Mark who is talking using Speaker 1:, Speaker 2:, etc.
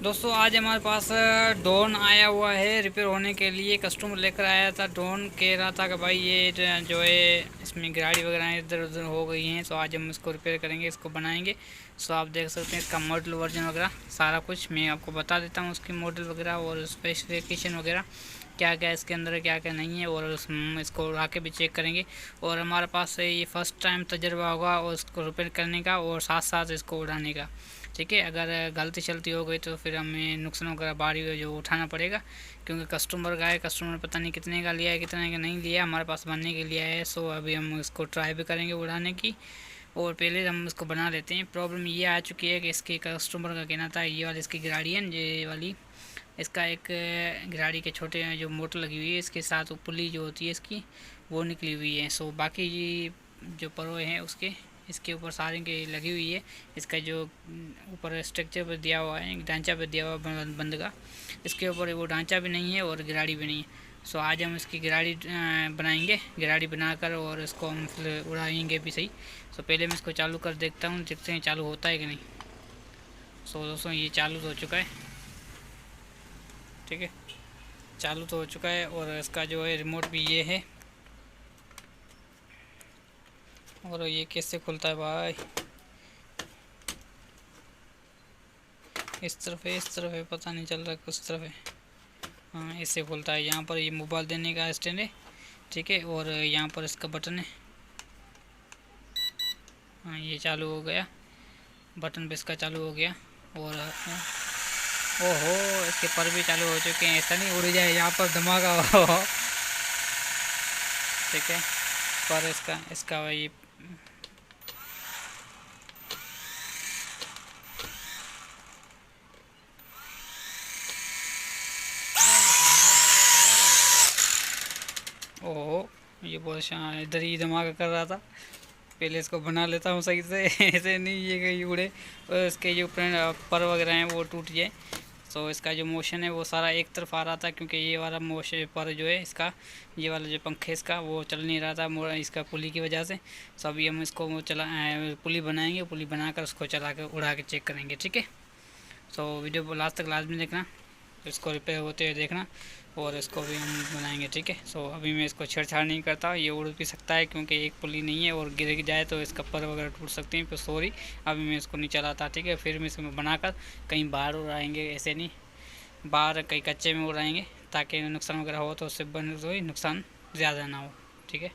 Speaker 1: दोस्तों आज हमारे पास ड्रोन आया हुआ है रिपेयर होने के लिए। कस्टमर लेकर आया था ड्रोन, कह रहा था कि भाई ये जो है इसमें गाड़ी वगैरह इधर उधर हो गई हैं, तो आज हम इसको रिपेयर करेंगे, इसको बनाएंगे। सो आप देख सकते हैं इसका मॉडल वर्जन वगैरह सारा कुछ मैं आपको बता देता हूँ, उसकी मॉडल वगैरह और स्पेसिफिकेशन वगैरह क्या क्या इसके अंदर है, क्या क्या नहीं है, और इसको उड़ा के भी चेक करेंगे। और हमारे पास ये फर्स्ट टाइम तजर्बा होगा और इसको रिपेयर करने का और साथ साथ इसको उड़ाने का। ठीक है, अगर गलती चलती हो गई तो फिर हमें नुकसान वगैरह भारी जो उठाना पड़ेगा, क्योंकि कस्टमर का है। कस्टमर पता नहीं कितने का लिया है, कितने का नहीं लिया, हमारे पास बनने के लिए है। सो अभी हम इसको ट्राई भी करेंगे उड़ाने की, और पहले हम इसको बना लेते हैं। प्रॉब्लम ये आ चुकी है कि इसके कस्टमर का कहना था ये वाली इसकी गाड़ी है, ये वाली इसका एक गाड़ी के छोटे जो मोटर लगी हुई है, इसके साथ पुली जो होती है इसकी वो निकली हुई है। सो बाकी जो परोए हैं उसके इसके ऊपर सारे के लगी हुई है। इसका जो ऊपर स्ट्रक्चर पर दिया हुआ है, ढांचा पर दिया हुआ बंद का, इसके ऊपर वो ढांचा भी नहीं है और गिराड़ी भी नहीं है। सो आज हम इसकी गिराड़ी बनाएंगे, गिराड़ी बनाकर और इसको हम फिर उड़ाएंगे भी सही। सो पहले मैं इसको चालू कर देखता हूँ, देखते हैं चालू होता है कि नहीं। सो दोस्तों ये चालू तो हो चुका है, ठीक है, चालू तो हो चुका है। और इसका जो है रिमोट भी ये है, और ये कैसे खुलता है भाई, इस तरफ है, इस तरफ है, पता नहीं चल रहा किस तरफ है। हाँ इससे खुलता है। यहाँ पर ये मोबाइल देने का स्टैंड है, ठीक है, और यहाँ पर इसका बटन है। हाँ ये चालू हो गया, बटन पे इसका चालू हो गया। और ओहो इसके पर भी चालू हो चुके हैं, ऐसा नहीं उड़ जाए यहाँ पर धमाका हो। ठीक है, पर इसका इसका ये ओहो ये बहुत इधर ही धमाका कर रहा था। पहले इसको बना लेता हूँ सही से ऐसे नहीं ये कहीं उड़े और इसके जो पर वगैरह हैं वो टूट जाए। तो इसका जो मोशन है वो सारा एक तरफ आ रहा था, क्योंकि ये वाला मोशन पर जो है इसका, ये वाला जो पंखे इसका वो चल नहीं रहा था इसका पुली की वजह से। तो अभी हम इसको वो पुली बनाएंगे, पुली बनाकर उसको चला कर उड़ा के चेक करेंगे, ठीक है। तो वीडियो को लास्ट तक लाजमी देखना, इसको रिपेयर होते हुए देखना, और इसको भी हम बनाएंगे, ठीक है। सो अभी मैं इसको छेड़छाड़ नहीं करता, ये उड़ भी सकता है क्योंकि एक पुली नहीं है, और गिर जाए तो इसका पर वगैरह टूट सकते हैं। फिर सॉरी, अभी मैं इसको नहीं चलाता, ठीक है। फिर मैं इसमें बनाकर कहीं बाहर उड़ाएंगे, ऐसे नहीं बाहर कहीं कच्चे में उड़ाएंगे, ताकि नुकसान वगैरह हो तो उससे बन नुकसान ज़्यादा ना हो, ठीक है।